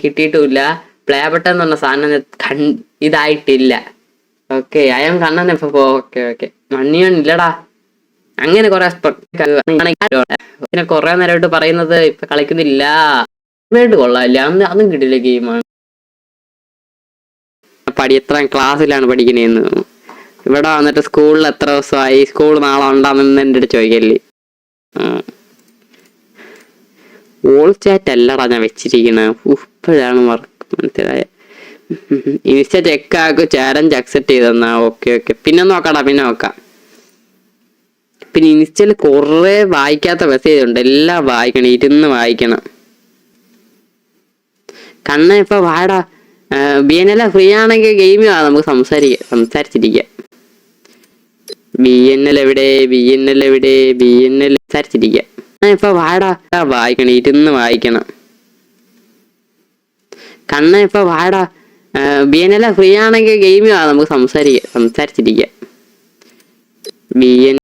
കിട്ടിയിട്ടുമില്ല. Play button എന്ന് പറഞ്ഞ സാധനം ഇതായിട്ടില്ല. ഓക്കെ അയാൾ കണ്ണൻ ഇപ്പൊ ഓക്കെ ഓക്കെ മണ്ണിയൺ ഇല്ലടാ. അങ്ങനെ കുറെ പിന്നെ കുറെ നേരമായിട്ട് പറയുന്നത് ഇപ്പൊ കളിക്കുന്നില്ല. വേണ്ട കൊള്ളാല്ല, അതും കിട്ടില്ല ഗെയിമാണ്. എത്ര ക്ലാസ്സിലാണ് പഠിക്കണേന്ന്. ഇവിടെ വന്നിട്ട് സ്കൂളിൽ എത്ര ദിവസമായി, സ്കൂൾ നാളെ ഉണ്ടാകുന്ന എൻ്റെ അടുത്ത് ചോദിക്കല്ലേ. ഓൾ ചാറ്റ് അല്ലടാ ഞാൻ വെച്ചിരിക്കണ. ഇപ്പോഴാണ് മനസ്സിലായ. ഇൻസ്റ്റ ചെക്കാക്കും, ചാലഞ്ച് അക്സെപ്റ്റ് ചെയ്തെന്നാ. ഓക്കെ ഓക്കെ പിന്നെ നോക്കാടാ, പിന്നെ നോക്കാം. പിന്നെ ഇൻസ്റ്റയിൽ കുറെ വായിക്കാത്ത മെസ്സേജ് ഉണ്ട്, എല്ലാം വായിക്കണം, ഇരുന്ന് വായിക്കണം. കണ്ണ ഇപ്പൊ വാടാ. BNL ഫ്രീ ആണെങ്കിൽ ഗെയിം നമുക്ക് സംസാരിച്ചിരിക്കാം. BNL എവിടെ, BNL എവിടെ, BNL സംസാരിച്ചിരിക്കാം. ഇപ്പൊ വാടാ, വായിക്കണം, ഇരുന്ന് വായിക്കണം. കണ്ണ ഇപ്പൊ വാടാ. BNL ഫ്രീ ആണെങ്കിൽ ഗെയിം നമുക്ക് സംസാരിച്ചിരിക്കാം. BN